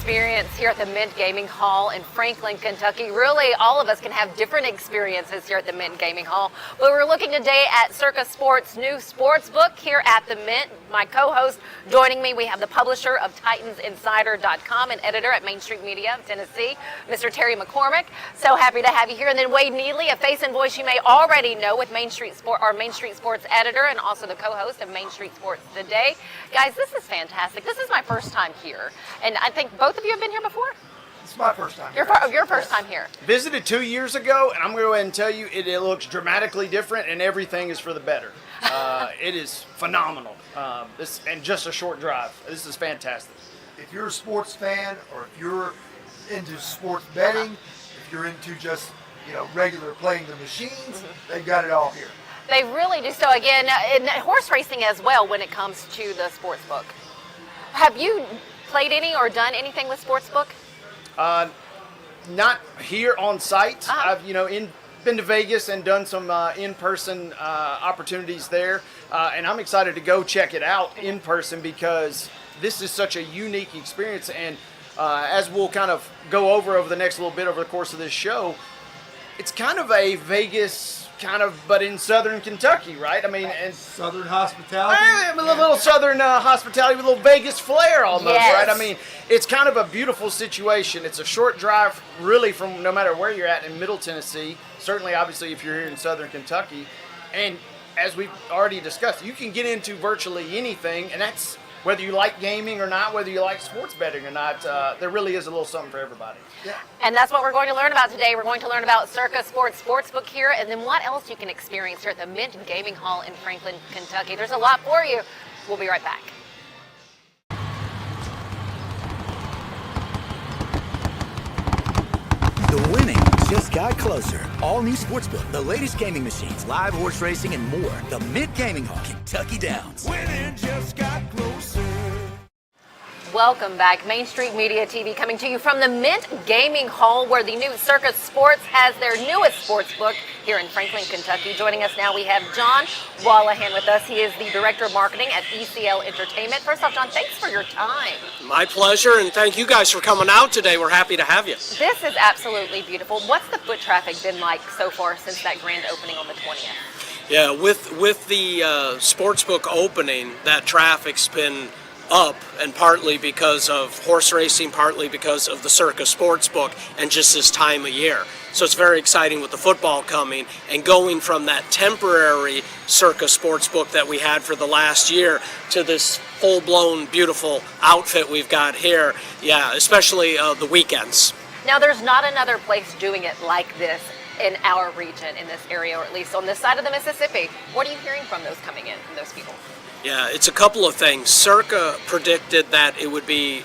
experience here at the Mint Gaming Hall in Franklin, Kentucky. Really, all of us can have different experiences here at the Mint Gaming Hall. But we're looking today at Circa Sports' new sports book here at the Mint. My co-host joining me, we have the publisher of TitansInsider.com and editor at Main Street Media of Tennessee, Mr. Terry McCormick. So happy to have you here. And then Wade Neely, a face and voice you may already know with Main Street Sports editor and also the co-host of Main Street Sports Today. Guys, this is fantastic. This is my first time here. And I think both of you have been here before? It's my first time. Your first time here. Visited 2 years ago, and I'm going to go ahead and tell you, it looks dramatically different, and everything is for the better. It is phenomenal. And just a short drive. This is fantastic. If you're a sports fan, or if you're into sports betting, if you're into just regular playing the machines, they've got it all here. They really do. So again, in horse racing as well when it comes to the sports book. Have you played any or done anything with sportsbook? Not here on site. I've been to Vegas and done some in-person opportunities there, and I'm excited to go check it out in person because this is such a unique experience. And as we'll kind of go over the next little bit over the course of this show, it's kind of a Vegas but in southern Kentucky, right? I mean, and southern hospitality. A little southern hospitality with a little Vegas flair almost, yes. Right? I mean, it's kind of a beautiful situation. It's a short drive, really, from no matter where you're at in Middle Tennessee. Certainly, obviously, if you're here in southern Kentucky, and as we've already discussed, you can get into virtually anything, and that's whether you like gaming or not, whether you like sports betting or not. There really is a little something for everybody. Yeah. And that's what we're going to learn about today. We're going to learn about Circa Sportsbook here, and then what else you can experience here at the Mint Gaming Hall in Franklin, Kentucky. There's a lot for you. We'll be right back. The winning just got closer. All new Sportsbook, the latest gaming machines, live horse racing, and more. The Mint Gaming Hall, Kentucky Downs. Winning just got closer. Welcome back. Main Street Media TV coming to you from the Mint Gaming Hall, where the new Circa Sports has their newest sports book here in Franklin, Kentucky. Joining us now, we have John Wallahan with us. He is the Director of Marketing at ECL Entertainment. First off, John, thanks for your time. My pleasure, and thank you guys for coming out today. We're happy to have you. This is absolutely beautiful. What's the foot traffic been like so far since that grand opening on the 20th? Yeah, with the sportsbook opening, that traffic's been up, and partly because of horse racing, partly because of the Circa Sportsbook and just this time of year. So it's very exciting with the football coming and going from that temporary Circa Sportsbook that we had for the last year to this full-blown, beautiful outfit we've got here. Yeah, especially the weekends. Now, there's not another place doing it like this in our region, in this area, or at least on this side of the Mississippi. What are you hearing from those coming in, from those people? Yeah, it's a couple of things. Circa predicted that it would be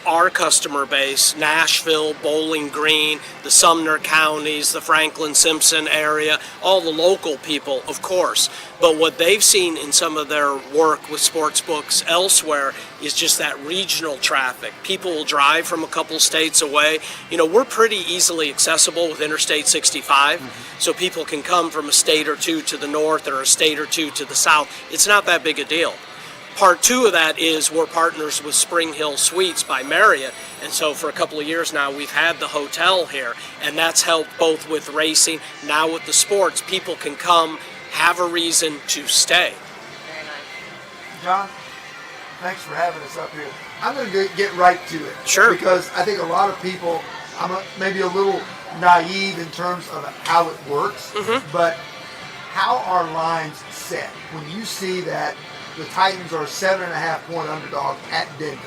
our customer base, Nashville, Bowling Green, the Sumner counties, the Franklin Simpson area, all the local people, of course. But what they've seen in some of their work with sports books elsewhere is just that regional traffic. People will drive from a couple states away. We're pretty easily accessible with Interstate 65, so people can come from a state or two to the north or a state or two to the south. It's not that big a deal. Part two of that is we're partners with Spring Hill Suites by Marriott, and so for a couple of years now we've had the hotel here, and that's helped both with racing, now with the sports. People can come, have a reason to stay. Very nice. John, thanks for having us up here. I'm going to get right to it. Sure. Because I think a lot of people, maybe a little naive in terms of how it works, but how are lines set? When you see that the Titans are a 7.5-point underdog at Denver.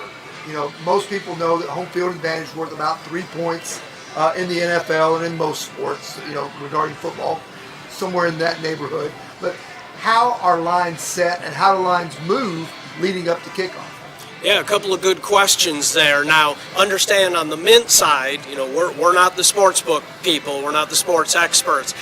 Most people know that home field advantage is worth about 3 points in the NFL and in most sports, regarding football, somewhere in that neighborhood. But how are lines set and how do lines move leading up to kickoff? Yeah, a couple of good questions there. Now, understand on the Mint side, we're not the sports book people, we're not the sports experts.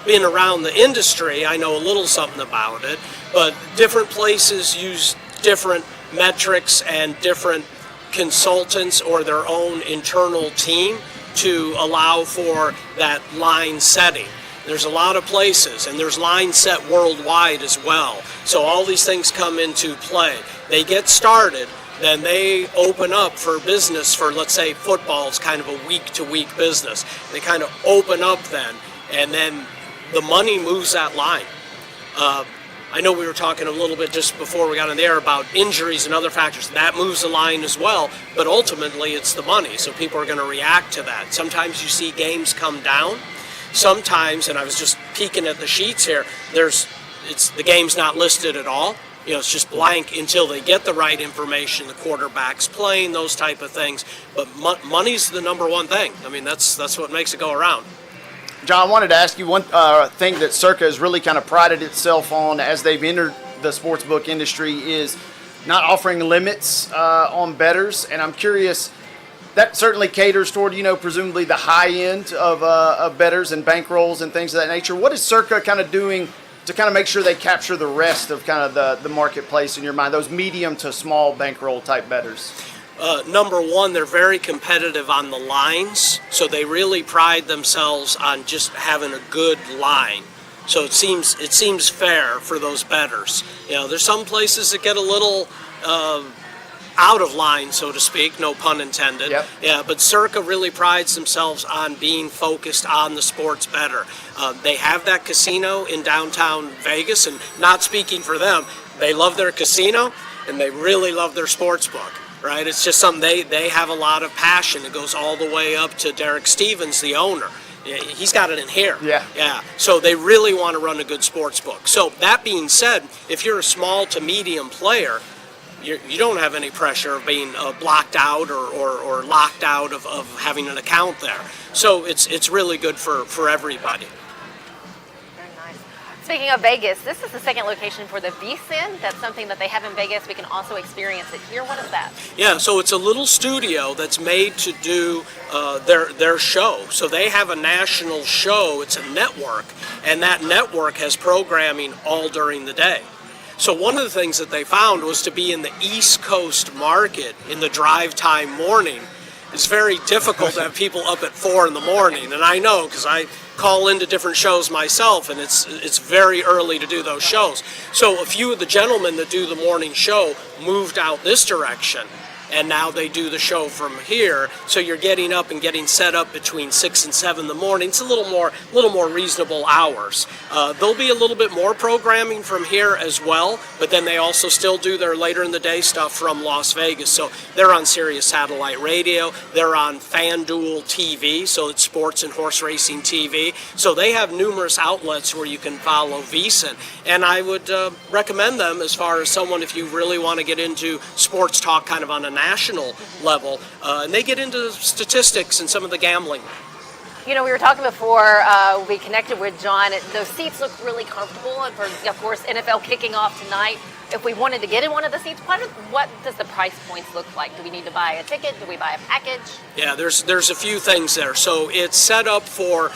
Being around the industry, I know a little something about it, but different places use different metrics and different consultants or their own internal team to allow for that line setting. There's a lot of places, and there's lines set worldwide as well. So all these things come into play. They get started then they open up for business for, let's say, football is kind of a week-to-week business. They kind of open up then, and then the money moves that line. I know we were talking a little bit just before we got on the air about injuries and other factors. That moves the line as well, but ultimately it's the money, so people are going to react to that. Sometimes you see games come down. Sometimes, and I was just peeking at the sheets here, the game's not listed at all. It's just blank until they get the right information, the quarterback's playing, those type of things. But money's the number one thing. I mean, that's what makes it go around. John, I wanted to ask you one thing that Circa has really kind of prided itself on as they've entered the sportsbook industry is not offering limits on bettors. And I'm curious, that certainly caters toward, presumably the high end of bettors and bankrolls and things of that nature. What is Circa kind of doing to kind of make sure they capture the rest of kind of the marketplace in your mind, those medium to small bankroll type bettors? Number one, they're very competitive on the lines, so they really pride themselves on just having a good line. So it seems fair for those bettors. There's some places that get a little out of line, so to speak, no pun intended. Yep. Yeah, but Circa really prides themselves on being focused on the sports bettor. They have that casino in downtown Vegas, and not speaking for them, they love their casino and they really love their sports book. Right, it's just something they have a lot of passion. It goes all the way up to Derek Stevens, the owner. He's got it in here. Yeah. So they really want to run a good sports book. So that being said, if you're a small to medium player, you don't have any pressure of being blocked out or locked out of having an account there. So it's really good for everybody. Speaking of Vegas, this is the second location for the VSIN. That's something that they have in Vegas. We can also experience it here. What is that? Yeah, so it's a little studio that's made to do their show. So they have a national show. It's a network, and that network has programming all during the day. So one of the things that they found was to be in the East Coast market in the drive time morning. It's very difficult to have people up at 4 in the morning, and I know because I call into different shows myself, and it's very early to do those shows. So a few of the gentlemen that do the morning show moved out this direction, and now they do the show from here. So you're getting up and getting set up between 6 and 7 in the morning. It's a little more reasonable hours. There'll be a little bit more programming from here as well, but then they also still do their later in the day stuff from Las Vegas. So they're on Sirius Satellite Radio. They're on FanDuel TV, so it's sports and horse racing TV. So they have numerous outlets where you can follow VSiN. And I would recommend them as far as someone if you really want to get into sports talk kind of on a national level, and they get into statistics and some of the gambling. We were talking before we connected with John. Those seats look really comfortable, and for, of course, NFL kicking off tonight. If we wanted to get in one of the seats, what does the price points look like? Do we need to buy a ticket? Do we buy a package? Yeah, there's a few things there. So it's set up for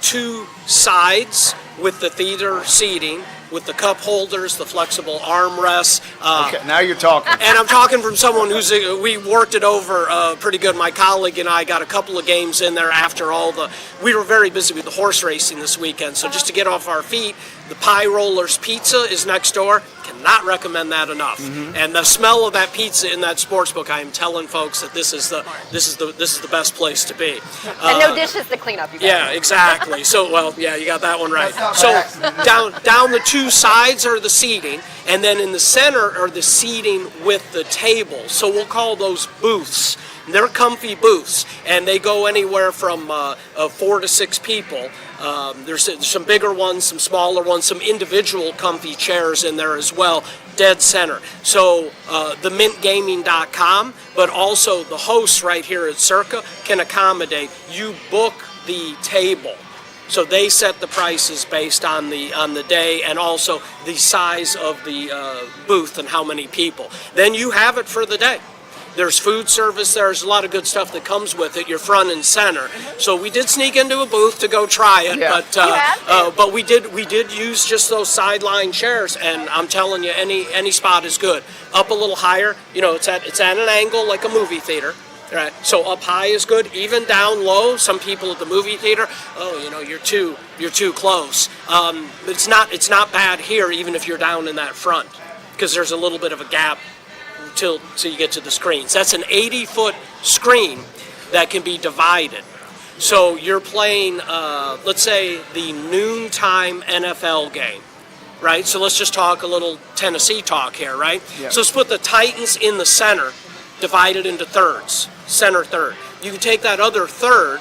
2 sides with the theater seating, with the cup holders, the flexible armrests. Okay, now you're talking. And I'm talking from someone we worked it over pretty good. My colleague and I got a couple of games in there after we were very busy with the horse racing this weekend. So just to get off our feet, the Pie Rollers Pizza is next door. Cannot recommend that enough. Mm-hmm. And the smell of that pizza in that sports book, I am telling folks that this is the best place to be. And no dishes to clean up. Yeah, exactly. So you got that one right. So down the 2 sides are the seating, and then in the center are the seating with the tables. So we'll call those booths. They're comfy booths, and they go anywhere from 4 to 6 people. There's some bigger ones, some smaller ones, some individual comfy chairs in there as well, dead center. So themintgaming.com, but also the hosts right here at Circa can accommodate. You book the table. So they set the prices based on the day and also the size of the booth and how many people. Then you have it for the day. There's food service. There's a lot of good stuff that comes with it. You're front and center. So we did sneak into a booth to go try it, but we did use just those sideline chairs, and I'm telling you, any spot is good. Up a little higher, it's at an angle like a movie theater. Right. So up high is good. Even down low, some people at the movie theater, you're too close. It's not bad here, even if you're down in that front, because there's a little bit of a gap till you get to the screens. That's an 80-foot screen that can be divided. So you're playing, let's say, the noontime NFL game, right? So let's just talk a little Tennessee talk here, right? Yeah. So let's put the Titans in the center, divided into thirds, center third. You can take that other third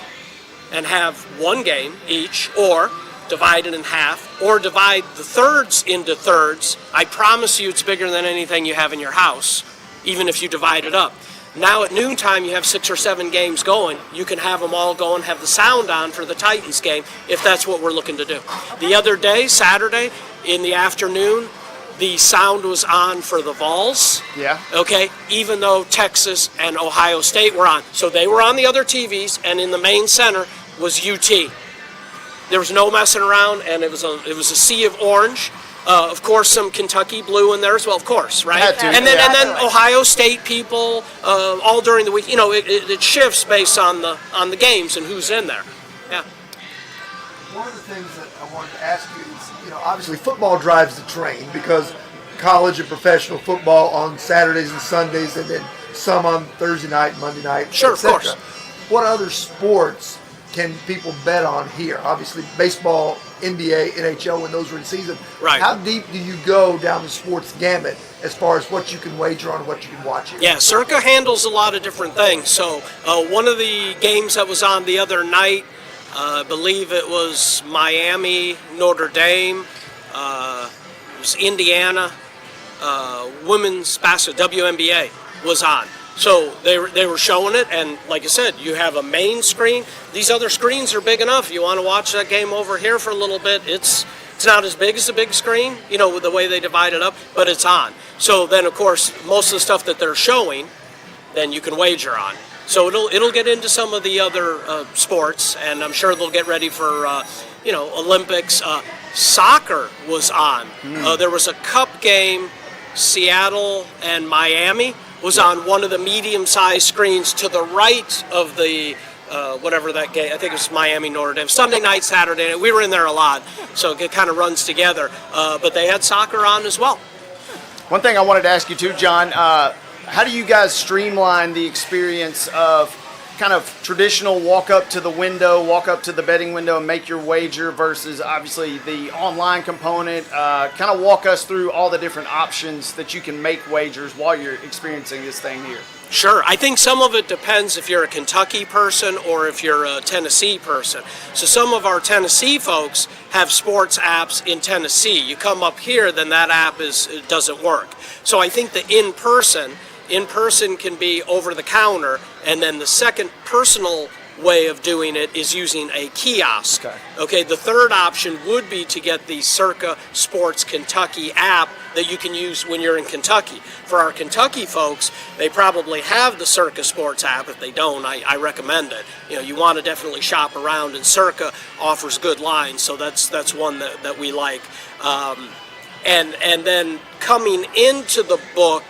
and have one game each, or divide it in half, or divide the thirds into thirds. I promise you it's bigger than anything you have in your house, even if you divide it up. Now at noontime, you have 6 or 7 games going. You can have them all going, have the sound on for the Titans game, if that's what we're looking to do. The other day, Saturday, in the afternoon, the sound was on for the Vols. Yeah. Okay, even though Texas and Ohio State were on. So they were on the other TVs, and in the main center was UT. There was no messing around, and it was a sea of orange. Of course, some Kentucky blue in there as well, of course, right? Had to, and yeah. then Ohio State people all during the week. You know, it shifts based on the games and who's in there. Yeah. One of the things that I wanted to ask you is, obviously football drives the train because college and professional football on Saturdays and Sundays, and then some on Thursday night, Monday night, Sure, of etc. course. What other sports can people bet on here? Obviously, baseball, NBA, NHL, when those are in season. Right. How deep do you go down the sports gamut as far as what you can wager on and what you can watch here? Yeah, Circa handles a lot of different things. So one of the games that was on the other night, I believe it was Miami, Notre Dame, it was Indiana, women's basketball, WNBA was on. So they were showing it, and like I said, you have a main screen. These other screens are big enough. You want to watch that game over here for a little bit, it's not as big as the big screen, with the way they divide it up, but it's on. So then, of course, most of the stuff that they're showing, then you can wager on. So it'll get into some of the other sports, and I'm sure they'll get ready for Olympics. Soccer was on. There was a cup game, Seattle and Miami was on one of the medium-sized screens to the right of the whatever that game. I think it was Miami Notre Dame. Sunday night, Saturday night. We were in there a lot, so it kind of runs together. But they had soccer on as well. One thing I wanted to ask you too, John, how do you guys streamline the experience of kind of traditional walk up to the window, walk up to the betting window and make your wager versus obviously the online component? Kind of walk us through all the different options that you can make wagers while you're experiencing this thing here. Sure. I think some of it depends if you're a Kentucky person or if you're a Tennessee person. So some of our Tennessee folks have sports apps in Tennessee. You come up here, then that app it doesn't work. So I think the in-person can be over the counter, and then the second personal way of doing it is using a kiosk. Okay, the third option would be to get the Circa Sports Kentucky app that you can use when you're in Kentucky. For our Kentucky folks, they probably have the Circa Sports app. If they don't, I recommend it. You want to definitely shop around, and Circa offers good lines, so that's one that we like. And then coming into the book,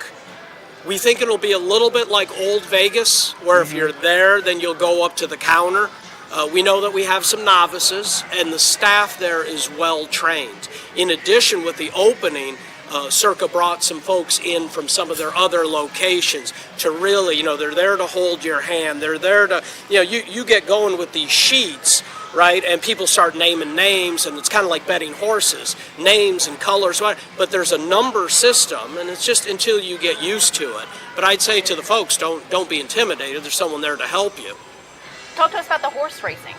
we think it'll be a little bit like Old Vegas, where if you're there, then you'll go up to the counter. We know that we have some novices, and the staff there is well trained. In addition, with the opening, Circa brought some folks in from some of their other locations to really, they're there to hold your hand. They're there to, you get going with these sheets, right? And people start naming names, and it's kind of like betting horses, names and colors, but there's a number system, and it's just until you get used to it. But I'd say to the folks, don't be intimidated. There's someone there to help you. Talk to us about the horse racing.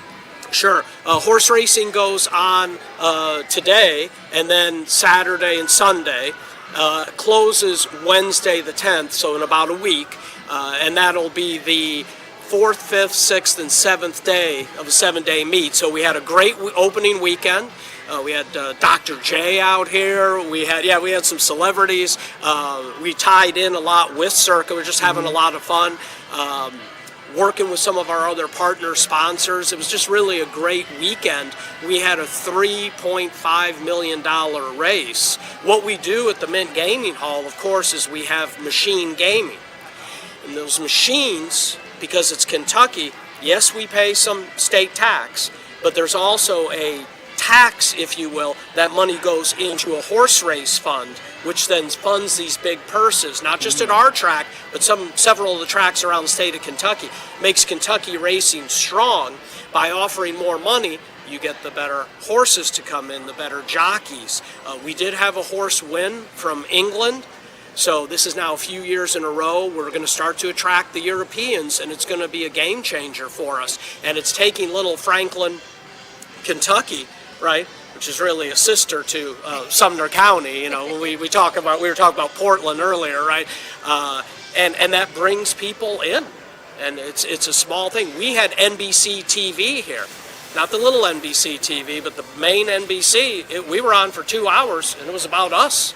Sure. Horse racing goes on today, and then Saturday and Sunday. Closes Wednesday the 10th, so in about a week, and that'll be the 4th, 5th, 6th, and 7th day of a 7-day meet. So we had a great opening weekend. We had Dr. J out here. We had some celebrities. We tied in a lot with Circa. We're just having a lot of fun. Working with some of our other partner sponsors. It was just really a great weekend. We had a $3.5 million race. What we do at the Mint Gaming Hall, of course, is we have machine gaming. And those machines, because it's Kentucky, yes, we pay some state tax, but there's also a tax, if you will, that money goes into a horse race fund, which then funds these big purses, not just at our track, but several of the tracks around the state of Kentucky. Makes Kentucky racing strong. By offering more money, you get the better horses to come in, the better jockeys. We did have a horse win from England. So this is now a few years in a row. We're going to start to attract the Europeans, and it's going to be a game changer for us. And it's taking little Franklin, Kentucky, right, which is really a sister to Sumner County. You know, we were talking about Portland earlier, right? And that brings people in, and it's a small thing. We had NBC TV here. Not the little NBC TV, but the main NBC. We were on for 2 hours, and it was about us.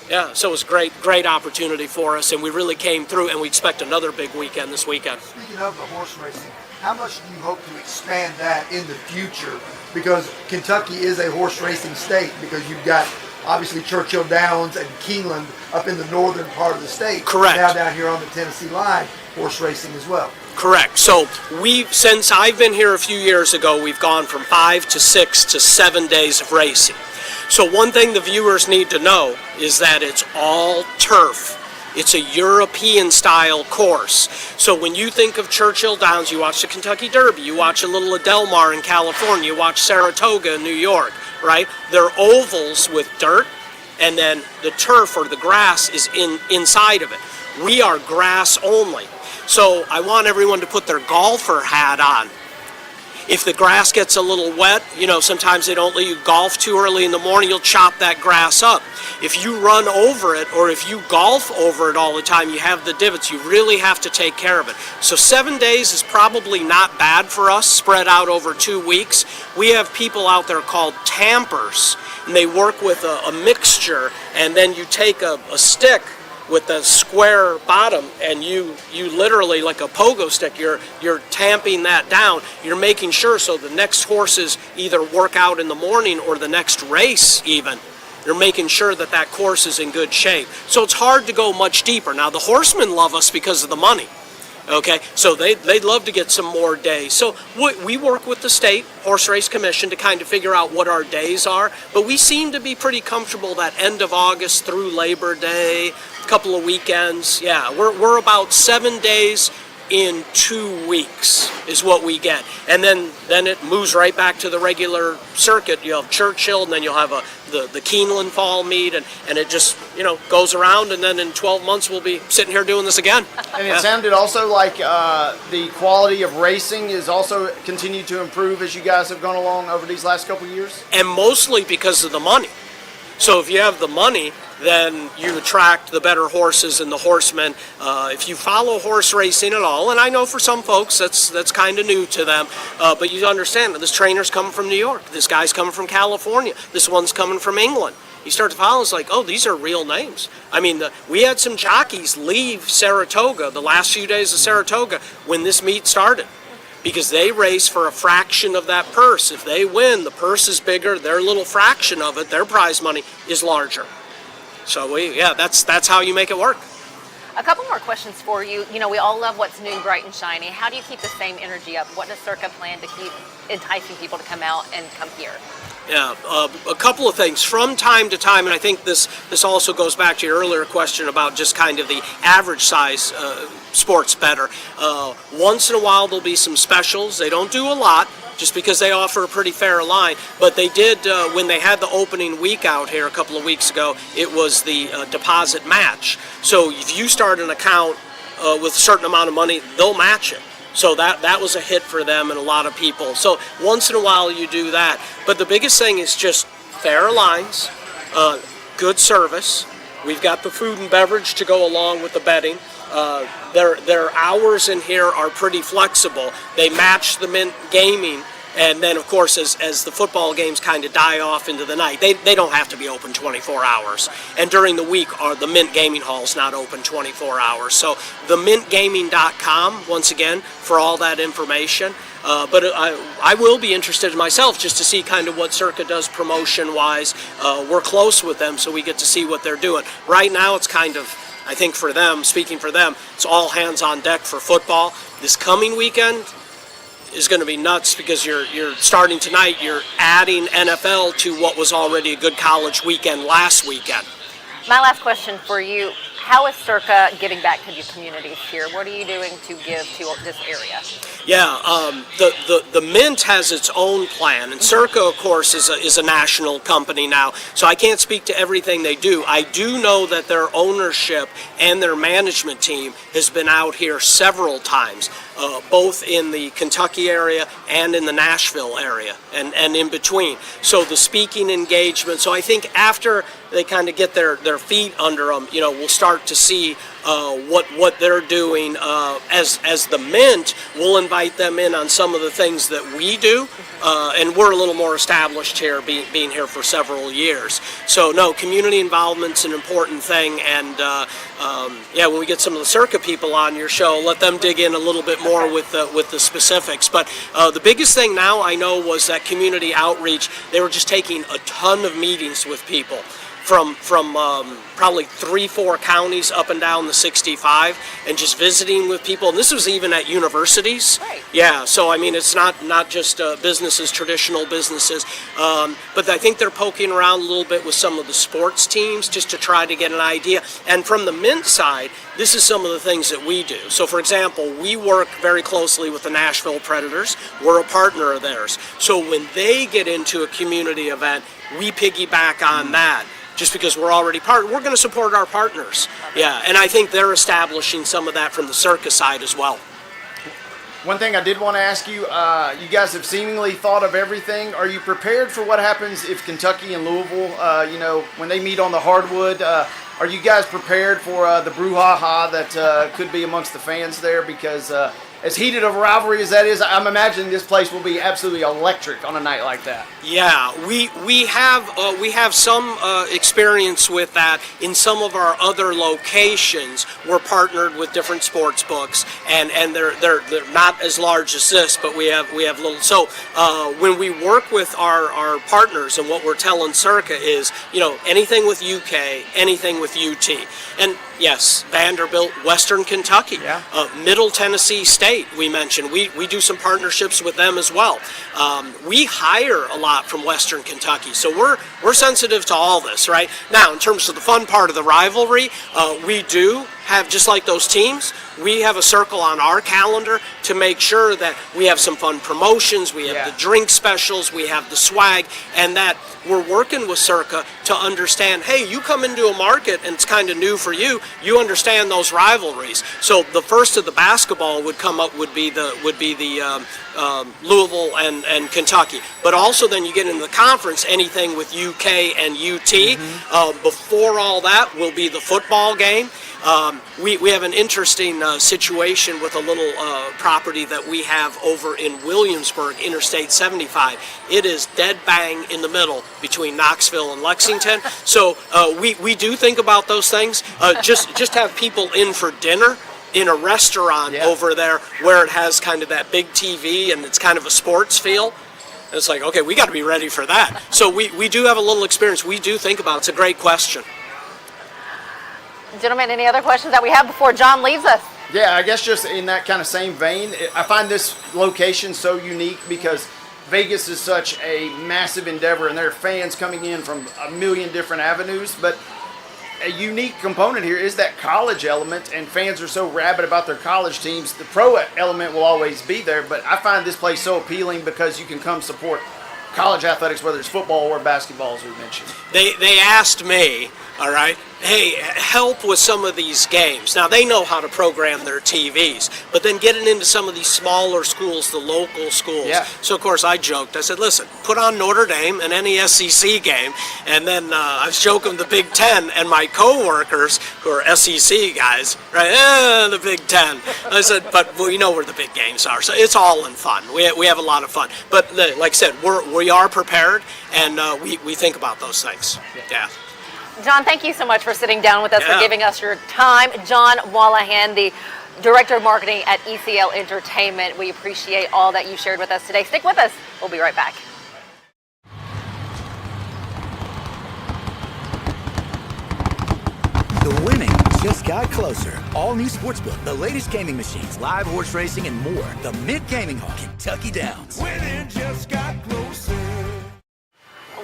Yeah, so it was a great opportunity for us, and we really came through, and we expect another big weekend this weekend. Speaking of the horse racing, how much do you hope to expand that in the future? Because Kentucky is a horse racing state, because you've got obviously Churchill Downs and Keeneland up in the northern part of the state. Correct. Now down here on the Tennessee line, horse racing as well. Correct. So since I've been here a few years ago, we've gone from 5 to 6 to 7 days of racing. So one thing the viewers need to know is that it's all turf. It's a European-style course. So when you think of Churchill Downs, you watch the Kentucky Derby, you watch a little of Del Mar in California, you watch Saratoga in New York, right? They're ovals with dirt, and then the turf or the grass is inside of it. We are grass only. So I want everyone to put their golfer hat on. If the grass gets a little wet, you know, sometimes they don't let you golf too early in the morning, you'll chop that grass up. If you run over it or if you golf over it all the time, you have the divots, you really have to take care of it. So 7 days is probably not bad for us, spread out over 2 weeks. We have people out there called tampers, and they work with a mixture, and then you take a stick with a square bottom, and you literally, like a pogo stick, you're tamping that down. You're making sure so the next horses either work out in the morning or the next race even. You're making sure that that course is in good shape. So it's hard to go much deeper. Now the horsemen love us because of the money. Okay, so they'd love to get some more days. So we work with the state horse race commission to kind of figure out what our days are, but we seem to be pretty comfortable that end of August through Labor Day, a couple of weekends. Yeah, we're about 7 days in 2 weeks is what we get, and then it moves right back to the regular circuit. You'll have Churchill, and then you'll have the Keeneland Fall meet, and it just, you know, goes around, and then in 12 months we'll be sitting here doing this again. And it sounded also like the quality of racing is also continued to improve as you guys have gone along over these last couple of years? And mostly because of the money. So if you have the money, then you attract the better horses and the horsemen. If you follow horse racing at all, and I know for some folks that's kind of new to them, but you understand that this trainer's coming from New York, this guy's coming from California, this one's coming from England. You start to follow, it's like, oh, these are real names. I mean, we had some jockeys leave Saratoga, the last few days of Saratoga, when this meet started, because they race for a fraction of that purse. If they win, the purse is bigger, their little fraction of it, their prize money is larger. So that's how you make it work. A couple more questions for you. You know, we all love what's new, bright, and shiny. How do you keep the same energy up? What does Circa plan to keep enticing people to come out and come here? Yeah, a couple of things. From time to time, and I think this also goes back to your earlier question about just kind of the average size sports bettor. Once in a while there'll be some specials. They don't do a lot, just because they offer a pretty fair line. But they did, when they had the opening week out here a couple of weeks ago, it was the deposit match. So if you start an account with a certain amount of money, they'll match it. So that was a hit for them and a lot of people. So once in a while you do that. But the biggest thing is just fair lines, good service. We've got the food and beverage to go along with the betting. Their hours in here are pretty flexible. They match the Mint gaming, and then of course as the football games kind of die off into the night, they don't have to be open 24 hours. And during the week the Mint Gaming Hall's not open 24 hours. So themintgaming.com, once again, for all that information. But I will be interested myself just to see kind of what Circa does promotion-wise. We're close with them, so we get to see what they're doing. Right now it's kind of, I think for them, speaking for them, it's all hands on deck for football. This coming weekend, is going to be nuts because you're starting tonight. You're adding NFL to what was already a good college weekend last weekend. My last question for you, how is Circa giving back to the communities here? What are you doing to give to this area? Yeah, the Mint has its own plan, and Circa, of course, is a national company now, so I can't speak to everything they do. I do know that their ownership and their management team has been out here several times, both in the Kentucky area and in the Nashville area, and in between. So the speaking engagement, so I think after they kind of get their feet under them, we'll start to see what they're doing. As the Mint, we'll invite them in on some of the things that we do, and we're a little more established here, being here for several years. So no, community involvement's an important thing, and when we get some of the Circa people on your show, let them dig in a little bit more with the specifics. But the biggest thing now I know was that community outreach. They were just taking a ton of meetings with people from probably 3-4 counties up and down the 65, and just visiting with people. And this was even at universities. Right. Yeah, so I mean, it's not just businesses, traditional businesses, but I think they're poking around a little bit with some of the sports teams just to try to get an idea. And from the Mint side, this is some of the things that we do. So for example, we work very closely with the Nashville Predators. We're a partner of theirs. So when they get into a community event, we piggyback on that. Just because we're already we're going to support our partners. Yeah, and I think they're establishing some of that from the Circa side as well. One thing I did want to ask you, you guys have seemingly thought of everything. Are you prepared for what happens if Kentucky and Louisville, when they meet on the hardwood, are you guys prepared for the brouhaha that could be amongst the fans there? Because as heated of a rivalry as that is, I'm imagining this place will be absolutely electric on a night like that. Yeah, we have some experience with that in some of our other locations. We're partnered with different sports books, and they're not as large as this, but we have little. So when we work with our partners, and what we're telling Circa is, anything with UK, anything with UT, and yes, Vanderbilt, Western Kentucky, Middle Tennessee State. We mentioned we do some partnerships with them as well. We hire a lot from Western Kentucky, so we're sensitive to all this. Right now, in terms of the fun part of the rivalry, we do have, just like those teams, we have a circle on our calendar to make sure that we have some fun promotions, we have the drink specials, we have the swag, and that we're working with Circa to understand, hey, you come into a market and it's kind of new for you, you understand those rivalries. So the first of the basketball would be the Louisville and Kentucky. But also then you get into the conference, anything with UK and UT. Before all that will be the football game. We have an interesting situation with a little property that we have over in Williamsburg, Interstate 75. It is dead bang in the middle between Knoxville and Lexington. So we do think about those things. Just have people in for dinner in a restaurant over there where it has kind of that big TV and it's kind of a sports feel. And it's like, okay, we got to be ready for that. So we do have a little experience. We do think about it. It's a great question. Gentlemen, any other questions that we have before John leaves us? Yeah, I guess just in that kind of same vein, I find this location so unique because Vegas is such a massive endeavor and there are fans coming in from a million different avenues, but a unique component here is that college element, and fans are so rabid about their college teams. The pro element will always be there, but I find this place so appealing because you can come support college athletics, whether it's football or basketball, as we mentioned. They asked me, all right, hey, help with some of these games. Now, they know how to program their TVs, but then getting into some of these smaller schools, the local schools. Yeah. So, of course, I joked. I said, listen, put on Notre Dame and any SEC game, and then I was joking the Big Ten, and my coworkers, who are SEC guys, right, the Big Ten. I said, but well, you know where the big games are, so it's all in fun. We have a lot of fun. But like I said, we are prepared, and we think about those things. Yeah. John, thank you so much for sitting down with us, for giving us your time. John Wallahan, the Director of Marketing at ECL Entertainment. We appreciate all that you shared with us today. Stick with us. We'll be right back. The winning just got closer. All new Sportsbook, the latest gaming machines, live horse racing, and more. The Mint Gaming Hall, Kentucky Downs. Winning just got closer.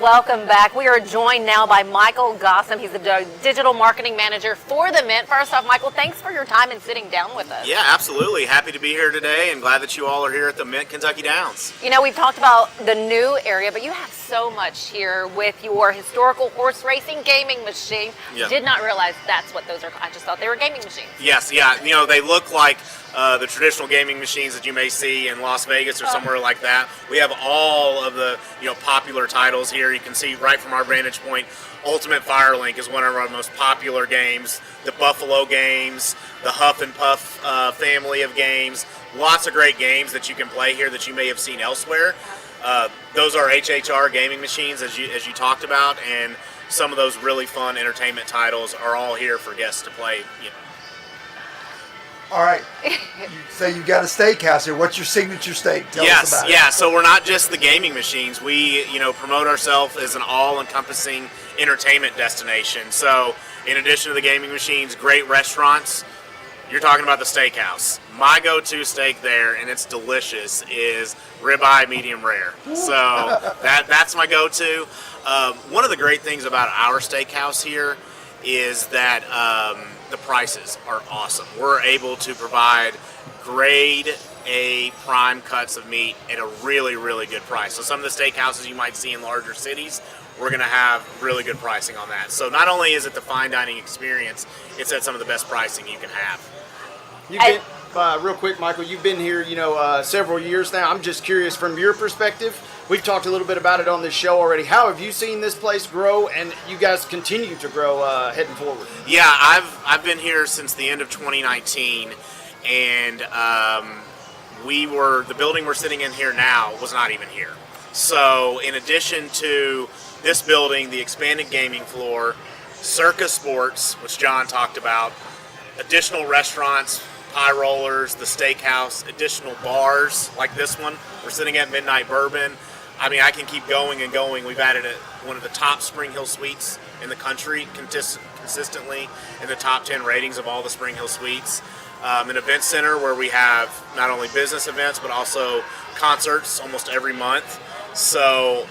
Welcome back. We are joined now by Michael Gossam. He's the digital marketing manager for the Mint. First off, Michael, thanks for your time and sitting down with us. Yeah, absolutely. Happy to be here today and glad that you all are here at the Mint Kentucky Downs. You know, we've talked about the new area, but you have so much here with your historical horse racing gaming machine. Yep. Did not realize that's what those are. I just thought they were gaming machines. Yes, yeah. You know, they look like the traditional gaming machines that you may see in Las Vegas or somewhere like that. We have all of the popular titles here. You can see right from our vantage point, Ultimate Firelink is one of our most popular games. The Buffalo games, the Huff and Puff family of games. Lots of great games that you can play here that you may have seen elsewhere. Those are HHR gaming machines, as you talked about, and some of those really fun entertainment titles are all here for guests to play. All right. You say you got a steakhouse here. What's your signature steak? Tell us about it. Yeah. So we're not just the gaming machines. We, promote ourselves as an all-encompassing entertainment destination. So in addition to the gaming machines, great restaurants. You're talking about the steakhouse. My go-to steak there, and it's delicious, is ribeye medium rare. So that's my go-to. One of the great things about our steakhouse here is that the prices are awesome. We're able to provide grade A prime cuts of meat at a really, really good price. So some of the steakhouses you might see in larger cities, we're going to have really good pricing on that. So not only is it the fine dining experience, it's at some of the best pricing you can have. You've been, real quick, Michael, you've been here, several years now. I'm just curious from your perspective. We've talked a little bit about it on this show already. How have you seen this place grow, and you guys continue to grow heading forward? Yeah, I've been here since the end of 2019, and the building we're sitting in here now was not even here. So in addition to this building, the expanded gaming floor, Circa Sports, which John talked about, additional restaurants, pie rollers, the steakhouse, additional bars like this one. We're sitting at Midnight Bourbon. I mean, I can keep going and going. We've added one of the top Spring Hill suites in the country, consistently in the top 10 ratings of all the Spring Hill suites. An event center where we have not only business events, but also concerts almost every month. So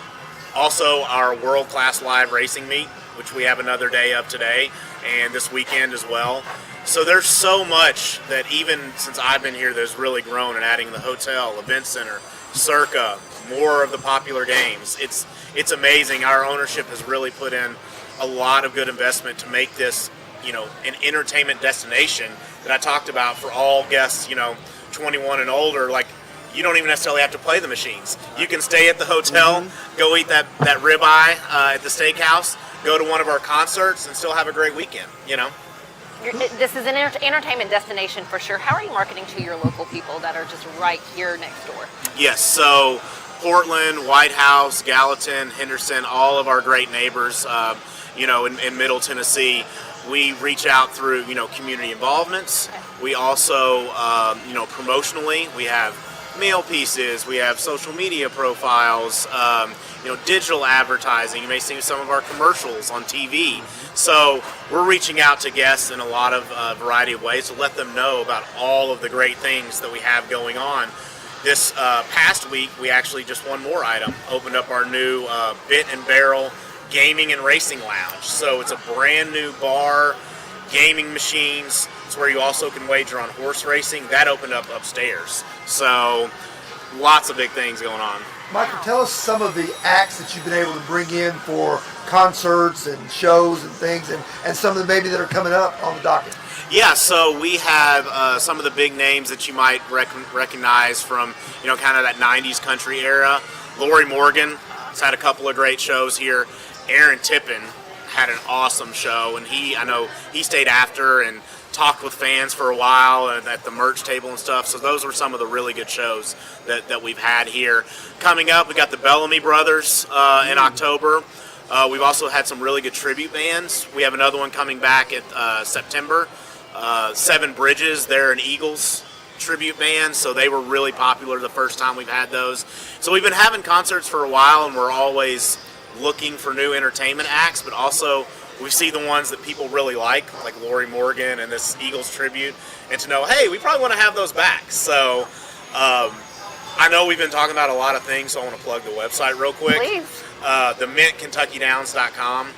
also our world-class live racing meet, which we have another day of today and this weekend as well. So there's so much that even since I've been here that's really grown, and adding the hotel, event center, Circa, more of the popular games. It's amazing. Our ownership has really put in a lot of good investment to make this, an entertainment destination that I talked about for all guests, 21 and older. Like, you don't even necessarily have to play the machines. You can stay at the hotel, go eat that ribeye at the steakhouse, go to one of our concerts, and still have a great weekend, This is an entertainment destination for sure. How are you marketing to your local people that are just right here next door? Yes, so Portland, White House, Gallatin, Henderson, all of our great neighbors, in Middle Tennessee, we reach out through, community involvements. We also, promotionally, we have mail pieces, we have social media profiles, digital advertising. You may see some of our commercials on TV. So we're reaching out to guests in a lot of variety of ways to let them know about all of the great things that we have going on. This past week, we actually just one more item, opened up our new Bit and Barrel Gaming and Racing Lounge. So it's a brand new bar, gaming machines. It's where you also can wager on horse racing. That opened up upstairs. So lots of big things going on. Michael, tell us some of the acts that you've been able to bring in for concerts and shows and things, and some of them maybe that are coming up on the docket. Yeah, so we have some of the big names that you might recognize from, kind of that 90s country era. Lori Morgan has had a couple of great shows here. Aaron Tippin had an awesome show, and I know he stayed after and talked with fans for a while and at the merch table and stuff. So those were some of the really good shows that we've had here. Coming up, we got the Bellamy Brothers in October. We've also had some really good tribute bands. We have another one coming back at September. Seven Bridges, they're an Eagles tribute band, so they were really popular the first time we've had those. So we've been having concerts for a while, and we're always looking for new entertainment acts, but also we see the ones that people really like Lori Morgan and this Eagles tribute, and to know, hey, we probably want to have those back. So I know we've been talking about a lot of things, so I want to plug the website real quick. Please. TheMintKentuckyDowns.com.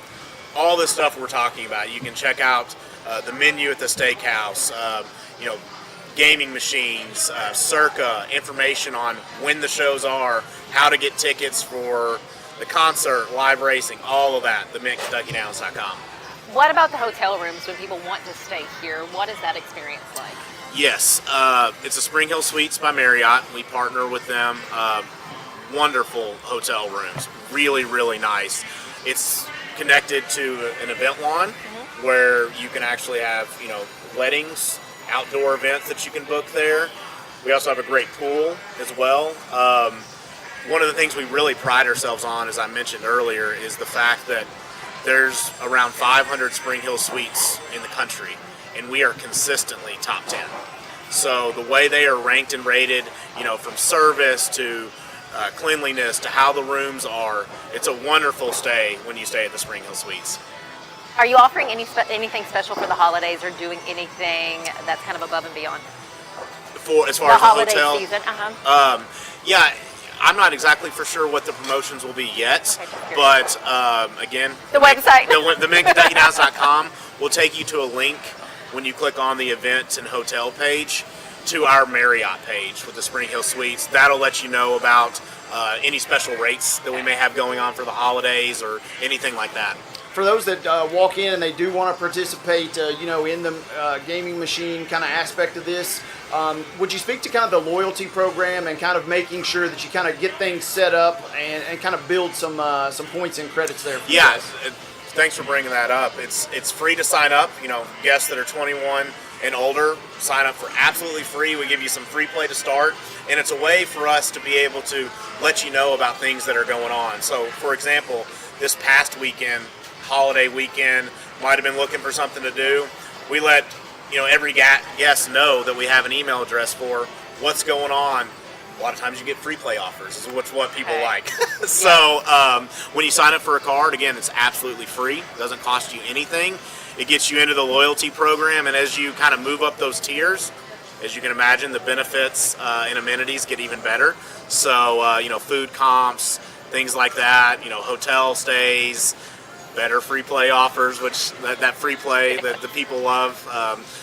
All this stuff we're talking about, you can check out the menu at the steakhouse, gaming machines, Circa, information on when the shows are, how to get tickets for the concert, live racing, all of that, TheMintKentuckyDowns.com. What about the hotel rooms when people want to stay here? What is that experience like? Yes, it's a Spring Hill Suites by Marriott. We partner with them. Wonderful hotel rooms, really, really nice. It's connected to an event lawn where you can actually have, weddings, outdoor events that you can book there. We also have a great pool as well. One of the things we really pride ourselves on, as I mentioned earlier, is the fact that there's around 500 Spring Hill Suites in the country, and we are consistently top 10. So the way they are ranked and rated, from service to cleanliness to how the rooms are, it's a wonderful stay when you stay at the Spring Hill Suites. Are you offering anything special for the holidays or doing anything that's kind of above and beyond? As far The as the holiday hotel, season? yeah, I'm not exactly for sure what the promotions will be yet, Okay, but again, The website. the MintKentuckyDowns.com will take you to a link when you click on the events and hotel page to our Marriott page with the Spring Hill Suites. That'll let you know about any special rates that we may have going on for the holidays or anything like that. For those that walk in and they do want to participate, in the gaming machine kind of aspect of this, would you speak to kind of the loyalty program and kind of making sure that you kind of get things set up and kind of build some points and credits there? For Yeah, you guys? thanks for bringing that up. It's free to sign up. Guests that are 21 and older sign up for absolutely free. We give you some free play to start, and it's a way for us to be able to let you know about things that are going on. So, for example, this past weekend, holiday weekend, might have been looking for something to do. We let every guest know that we have an email address for what's going on. A lot of times you get free play offers, is what people like. So when you sign up for a card, again, it's absolutely free. It doesn't cost you anything. It gets you into the loyalty program, and as you kind of move up those tiers, as you can imagine, the benefits and amenities get even better. So, food comps, things like that, hotel stays, better free play offers, which that free play that the people love.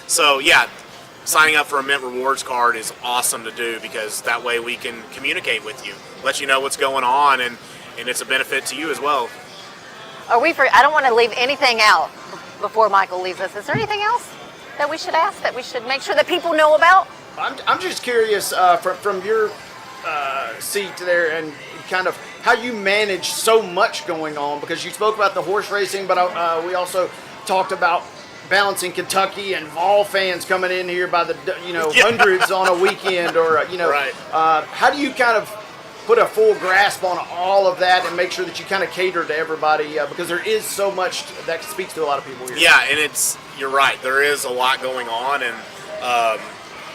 So yeah, signing up for a Mint Rewards card is awesome to do because that way we can communicate with you, let you know what's going on, and it's a benefit to you as well. I don't want to leave anything out before Michael leaves us. Is there anything else that we should ask, that we should make sure that people know about? I'm just curious from your seat there and kind of how you manage so much going on, because you spoke about the horse racing, but we also talked about balancing Kentucky and Vol fans coming in here by the hundreds on a weekend, or Right. How do you kind of put a full grasp on all of that and make sure that you kind of cater to everybody, because there is so much that speaks to a lot of people here. Yeah, and you're right, there is a lot going on, and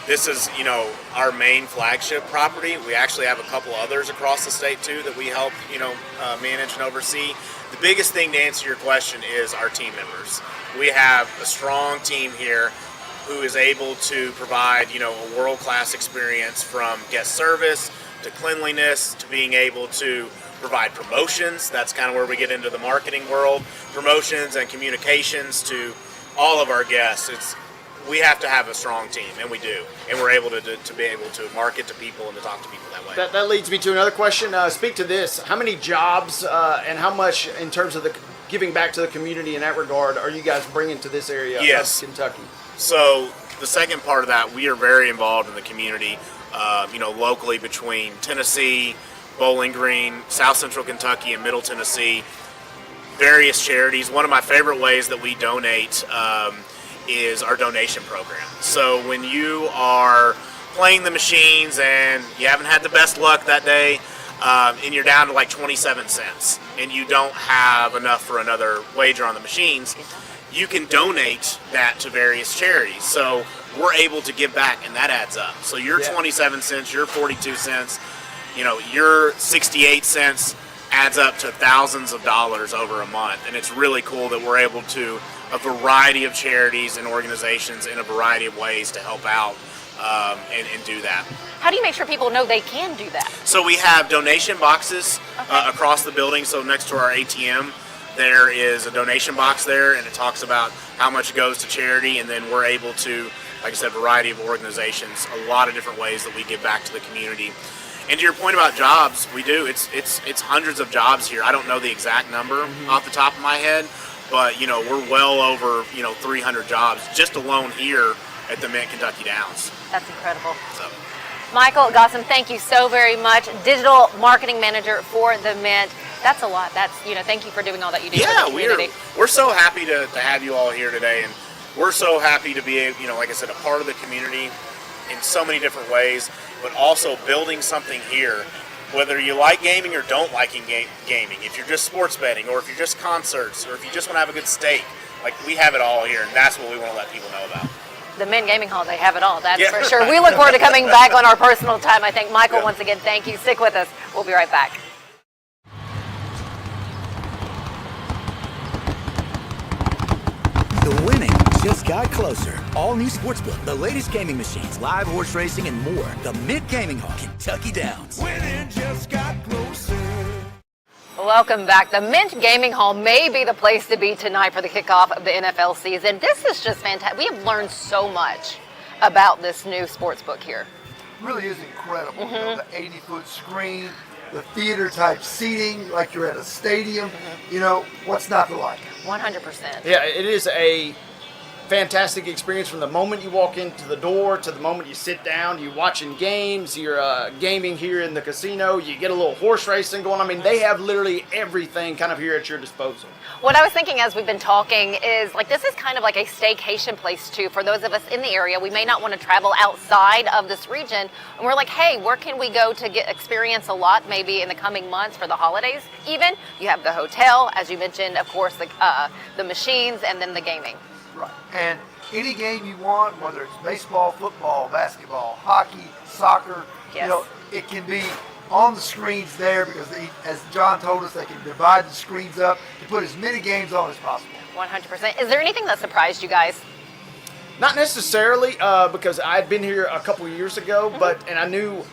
this is, our main flagship property. We actually have a couple others across the state too that we help, manage and oversee. The biggest thing to answer your question is our team members. We have a strong team here who is able to provide, a world-class experience, from guest service to cleanliness to being able to provide promotions. That's kind of where we get into the marketing world. Promotions and communications to all of our guests. We have to have a strong team, and we do, and we're able to be able to market to people and to talk to people that way. That leads me to another question. Speak to this. How many jobs and how much in terms of the giving back to the community in that regard are you guys bringing to this area of Kentucky? So the second part of that, we are very involved in the community, locally between Tennessee, Bowling Green, South Central Kentucky, and Middle Tennessee. Various charities. One of my favorite ways that we donate is our donation program. So when you are playing the machines and you haven't had the best luck that day, and you're down to like 27 cents and you don't have enough for another wager on the machines, you can donate that to various charities. So we're able to give back, and that adds up. So your 27 cents, your 42 cents, your 68 cents adds up to thousands of dollars over a month. And it's really cool that we're able to a variety of charities and organizations in a variety of ways to help out and do that. How do you make sure people know they can do that? So we have donation boxes across the building. So next to our ATM, there is a donation box there, and it talks about how much goes to charity, and then we're able to, like I said, variety of organizations, a lot of different ways that we give back to the community. And to your point about jobs, we do. It's hundreds of jobs here. I don't know the exact number off the top of my head, but we're well over 300 jobs just alone here at the Mint Kentucky Downs. That's incredible. So. Michael Gossam, thank you so very much. Digital marketing manager for the Mint. That's a lot. That's thank you for doing all that you do for the community. We're so happy to have you all here today, and we're so happy to be like I said, a part of the community in so many different ways, but also building something here. Whether you like gaming or don't like gaming, if you're just sports betting, or if you're just concerts, or if you just want to have a good steak, like we have it all here, and that's what we want to let people know about. The Mint Gaming Hall, they have it all, that's for sure. We look forward to coming back on our personal time. I think, Michael, once again, thank you. Stick with us. We'll be right back. The winning just got closer. All new Sportsbook, the latest gaming machines, live horse racing, and more. The Mint Gaming Hall, Kentucky Downs. Winning just got closer. Welcome back. The Mint Gaming Hall may be the place to be tonight for the kickoff of the NFL season. This is just fantastic. We have learned so much about this new sports book here. It really is incredible. The 80-foot screen, the theater-type seating, like you're at a stadium. What's not to like? 100%. Yeah, it is a fantastic experience from the moment you walk into the door to the moment you sit down. You're watching games, you're gaming here in the casino, you get a little horse racing going on. I mean, they have literally everything kind of here at your disposal. What I was thinking as we've been talking is, like, this is kind of like a staycation place too for those of us in the area. We may not want to travel outside of this region, and we're like, hey, where can we go to experience a lot maybe in the coming months for the holidays even? You have the hotel, as you mentioned, of course, the machines, and then the gaming. Right. And any game you want, whether it's baseball, football, basketball, hockey, soccer, Yes. it can be on the screens there because as John told us, they can divide the screens up to put as many games on as possible. 100%. Is there anything that surprised you guys? Not necessarily, because I'd been here a couple of years ago, and I knew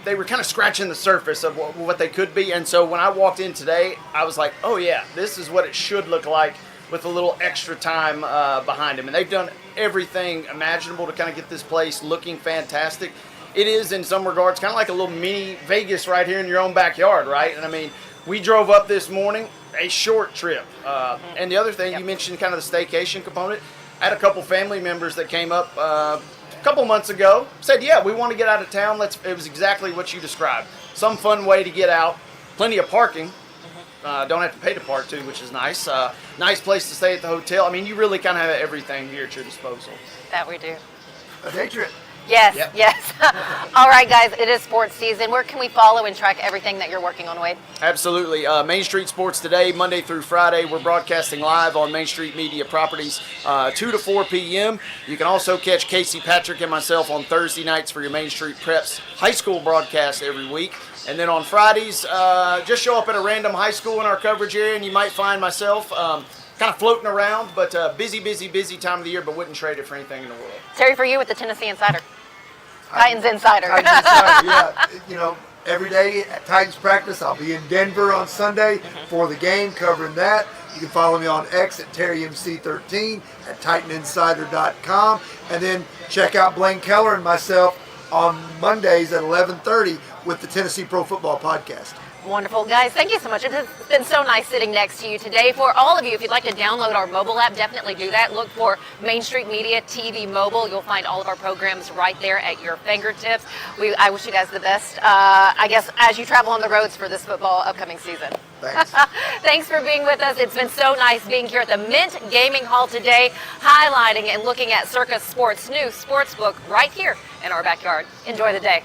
they were kind of scratching the surface of what they could be. And so when I walked in today, I was like, oh yeah, this is what it should look like with a little extra time behind them. And they've done everything imaginable to kind of get this place looking fantastic. It is, in some regards, kind of like a little mini Vegas right here in your own backyard, right? And I mean, we drove up this morning, a short trip. And the other thing, you mentioned kind of the staycation component. I had a couple family members that came up a couple months ago, said, yeah, we want to get out of town. It was exactly what you described. Some fun way to get out, plenty of parking. Don't have to pay to park too, which is nice. Nice place to stay at the hotel. I mean, you really kind of have everything here at your disposal. That we do. A day trip. Yes, Yep. yes. All right, guys, it is sports season. Where can we follow and track everything that you're working on, Wade? Absolutely. Main Street Sports Today, Monday through Friday. We're broadcasting live on Main Street Media Properties, 2 to 4 p.m. You can also catch Casey Patrick and myself on Thursday nights for your Main Street Preps high school broadcast every week. And then on Fridays, just show up at a random high school in our coverage area, and you might find myself kind of floating around, but busy time of the year, but wouldn't trade it for anything in the world. Terry, for you with the Tennessee Insider. Titans Insider. Titans Insider, yeah. Every day at Titans practice, I'll be in Denver on Sunday for the game, covering that. You can follow me on X at TerryMC13, at TitanInsider.com, and then check out Blaine Keller and myself on Mondays at 11:30 with the Tennessee Pro Football Podcast. Wonderful. Guys, thank you so much. It has been so nice sitting next to you today. For all of you, if you'd like to download our mobile app, definitely do that. Look for Main Street Media TV Mobile. You'll find all of our programs right there at your fingertips. I wish you guys the best, I guess, as you travel on the roads for this football upcoming season. Thanks. Thanks for being with us. It's been so nice being here at the Mint Gaming Hall today, highlighting and looking at Circa Sports' new sports book right here in our backyard. Enjoy the day.